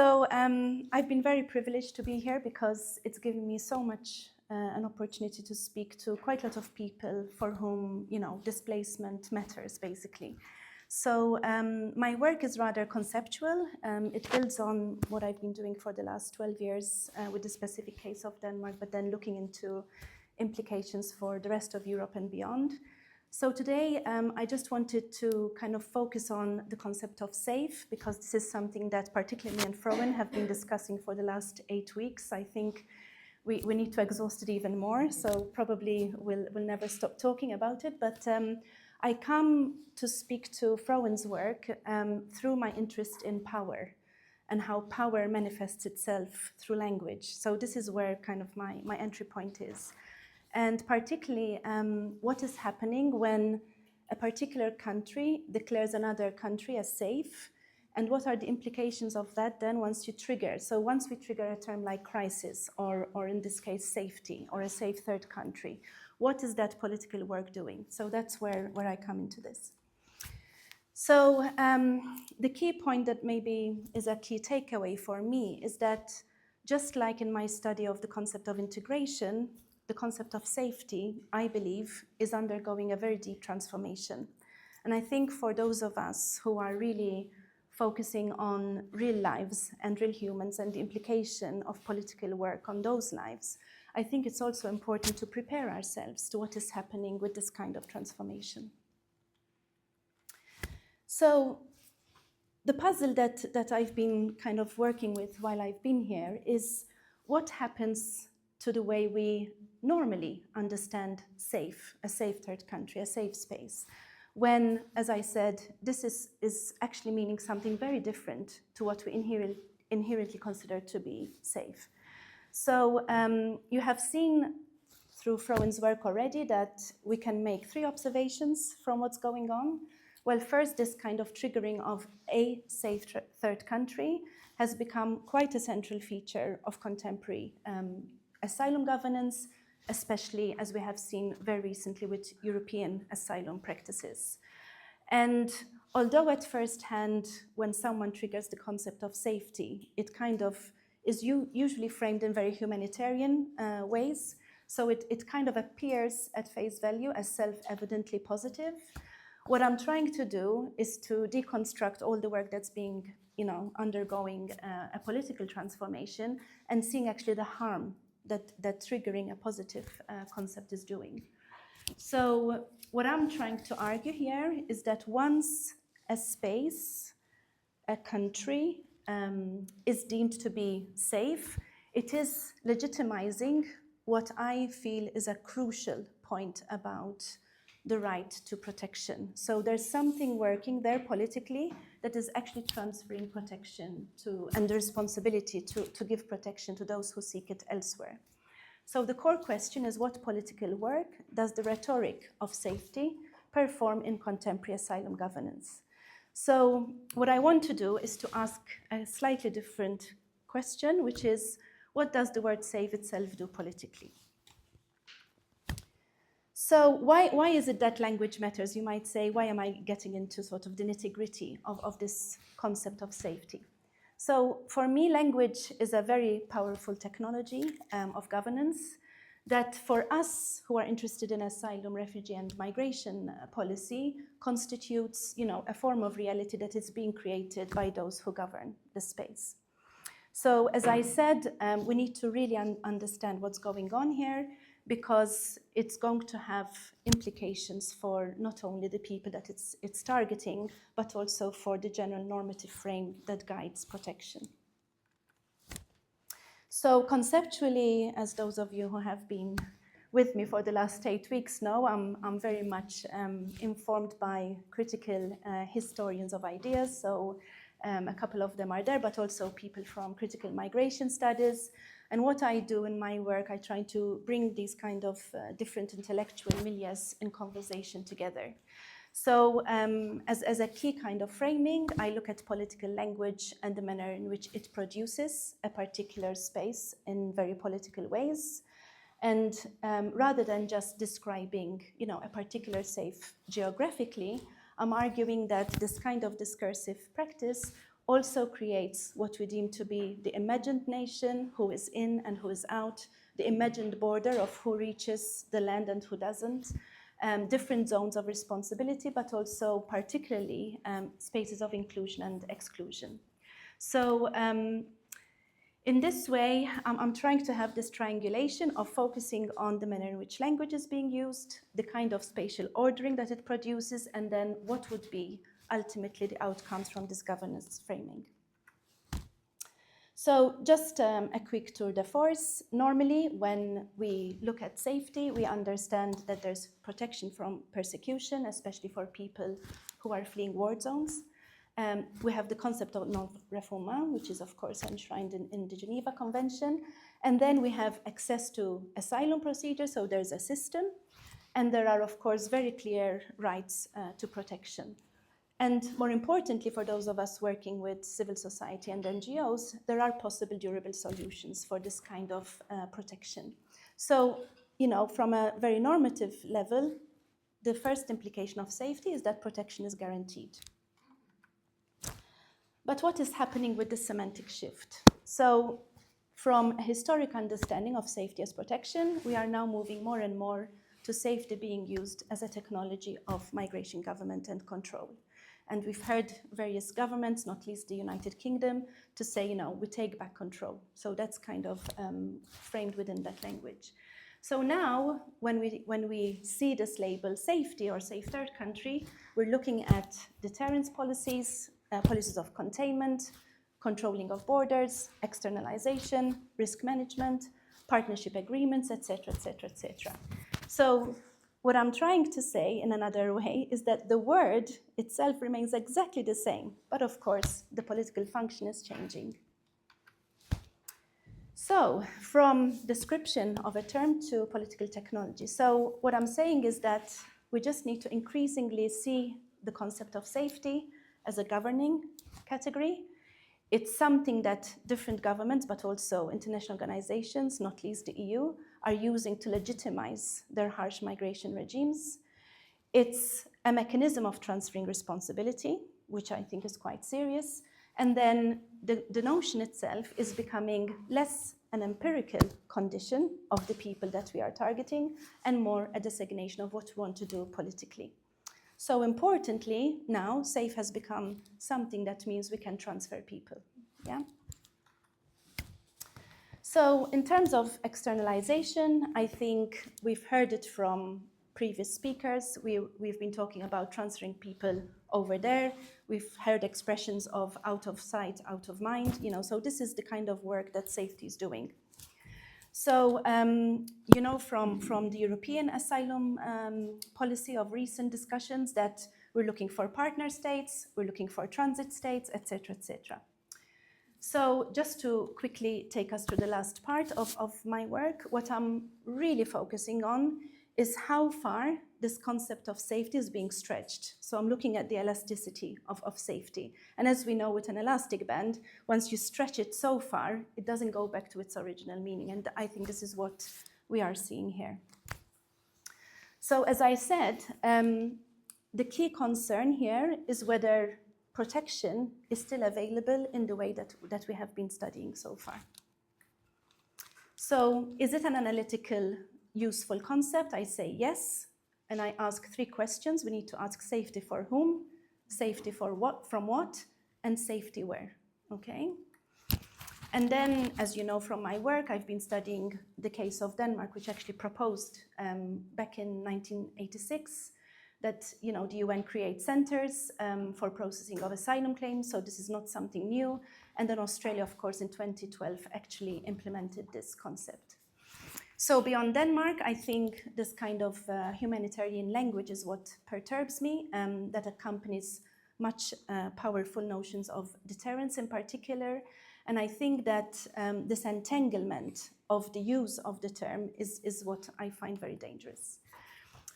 I've been very privileged to be here because it's given me so much an opportunity to speak to quite a lot of people for whom, displacement matters, basically. My work is rather conceptual. It builds on what I've been doing for the last 12 years with the specific case of Denmark, but then looking into implications for the rest of Europe and beyond. So today, I just wanted to kind of focus on the concept of safe, because this is something that particularly me and Froen have been discussing for the last 8 weeks. I think we need to exhaust it even more, so probably we'll never stop talking about it. But I come to speak to Froen's work through my interest in power and how power manifests itself through language. So this is where kind of my entry point is. And particularly, what is happening when a particular country declares another country as safe, and what are the implications of that then once you trigger? So once we trigger a term like crisis, or in this case, safety, or a safe third country, what is that political work doing? So that's where I come into this. So the key point that maybe is a key takeaway for me is that just like in my study of the concept of integration, the concept of safety, I believe, is undergoing a very deep transformation. And I think for those of us who are really focusing on real lives and real humans and the implication of political work on those lives, I think it's also important to prepare ourselves to what is happening with this kind of transformation. So the puzzle that I've been kind of working with while I've been here is what happens to the way we normally understand safe, a safe third country, a safe space, when, as I said, this is actually meaning something very different to what we inherently consider to be safe. So you have seen through Froen's work already that we can make 3 observations from what's going on. Well, first, this kind of triggering of a safe third country has become quite a central feature of contemporary asylum governance, especially as we have seen very recently with European asylum practices. And although at first hand, when someone triggers the concept of safety, it kind of is usually framed in very humanitarian ways. So it kind of appears at face value as self-evidently positive. What I'm trying to do is to deconstruct all the work that's being, undergoing a political transformation and seeing actually the harm that triggering a positive concept is doing. So what I'm trying to argue here is that once a space, a country is deemed to be safe, it is legitimizing what I feel is a crucial point about the right to protection. So there's something working there politically that is actually transferring protection to, and the responsibility to give protection to those who seek it elsewhere. So the core question is, what political work does the rhetoric of safety perform in contemporary asylum governance? So what I want to do is to ask a slightly different question, which is, what does the word safe itself do politically? So why is it that language matters? You might say, why am I getting into sort of the nitty-gritty of this concept of safety? So for me, language is a very powerful technology of governance that for us who are interested in asylum, refugee, and migration policy constitutes, a form of reality that is being created by those who govern the space. So as I said, we need to really understand what's going on here, because it's going to have implications for not only the people that it's targeting, but also for the general normative frame that guides protection. So conceptually, as those of you who have been with me for the last 8 weeks know, I'm very much informed by critical historians of ideas. So a couple of them are there, but also people from critical migration studies. And what I do in my work, I try to bring these kind of different intellectual milieus in conversation together. So as a key kind of framing, I look at political language and the manner in which it produces a particular space in very political ways. And rather than just describing, a particular safe geographically, I'm arguing that this kind of discursive practice also creates what we deem to be the imagined nation, who is in and who is out, the imagined border of who reaches the land and who doesn't, different zones of responsibility, but also particularly spaces of inclusion and exclusion. So in this way, I'm trying to have this triangulation of focusing on the manner in which language is being used, the kind of spatial ordering that it produces, and then what would be ultimately the outcomes from this governance framing. So just a quick tour de force. Normally, when we look at safety, we understand that there's protection from persecution, especially for people who are fleeing war zones. We have the concept of non-refoulement, which is, of course, enshrined in the Geneva Convention. And then we have access to asylum procedures, so there's a system. And there are, of course, very clear rights to protection. And more importantly, for those of us working with civil society and NGOs, there are possible durable solutions for this kind of protection. So, from a very normative level, the first implication of safety is that protection is guaranteed. But what is happening with the semantic shift? So, from a historic understanding of safety as protection, we are now moving more and more to safety being used as a technology of migration government and control. And we've heard various governments, not least the United Kingdom, to say, we take back control. So that's kind of framed within that language. So now, when we see this label safety or safe third country, we're looking at deterrence policies, policies of containment, controlling of borders, externalization, risk management, partnership agreements, etc., etc., etc. So what I'm trying to say in another way is that the word itself remains exactly the same, but of course, the political function is changing. So, from description of a term to political technology. So, what I'm saying is that we just need to increasingly see the concept of safety as a governing category. It's something that different governments, but also international organizations, not least the EU, are using to legitimize their harsh migration regimes. It's a mechanism of transferring responsibility, which I think is quite serious. And then the notion itself is becoming less an empirical condition of the people that we are targeting and more a designation of what we want to do politically. So importantly, now SAFE has become something that means we can transfer people. Yeah. So in terms of externalization, I think we've heard it from previous speakers. We've been talking about transferring people over there. We've heard expressions of out of sight, out of mind. So this is the kind of work that safety is doing. So, from the European asylum policy of recent discussions that we're looking for partner states, we're looking for transit states, etc., etc. So just to quickly take us to the last part of my work, what I'm really focusing on is how far this concept of safety is being stretched. So I'm looking at the elasticity of safety. And as we know with an elastic band, once you stretch it so far, it doesn't go back to its original meaning. And I think this is what we are seeing here. So as I said, the key concern here is whether protection is still available in the way that we have been studying so far. So is it an analytical, useful concept? I say yes, and I ask 3 questions. We need to ask safety for whom, safety for what, from what, and safety where, okay? And then, as you know from my work, I've been studying the case of Denmark, which actually proposed back in 1986 that the UN create centers for processing of asylum claims, so this is not something new. And then Australia, of course, in 2012 actually implemented this concept. So beyond Denmark, I think this kind of humanitarian language is what perturbs me, that accompanies much powerful notions of deterrence in particular. And I think that this entanglement of the use of the term is what I find very dangerous.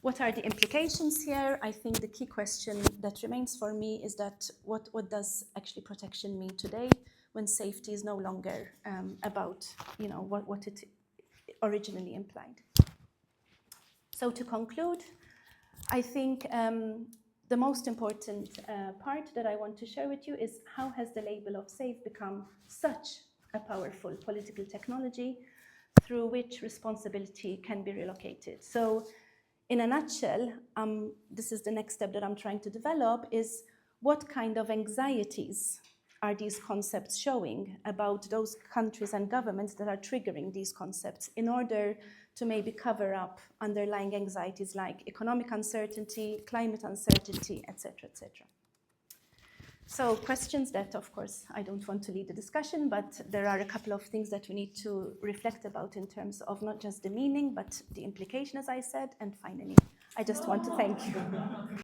What are the implications here? I think the key question that remains for me is that what does actually protection mean today when safety is no longer about what it originally implied. So to conclude, I think the most important part that I want to share with you is how has the label of safe become such a powerful political technology through which responsibility can be relocated. So in a nutshell, this is the next step that I'm trying to develop, is what kind of anxieties are these concepts showing about those countries and governments that are triggering these concepts in order to maybe cover up underlying anxieties like economic uncertainty, climate uncertainty, etc., etc. So questions that, of course, I don't want to lead the discussion, but there are a couple of things that we need to reflect about in terms of not just the meaning, but the implication, as I said. And finally, I just want to thank you.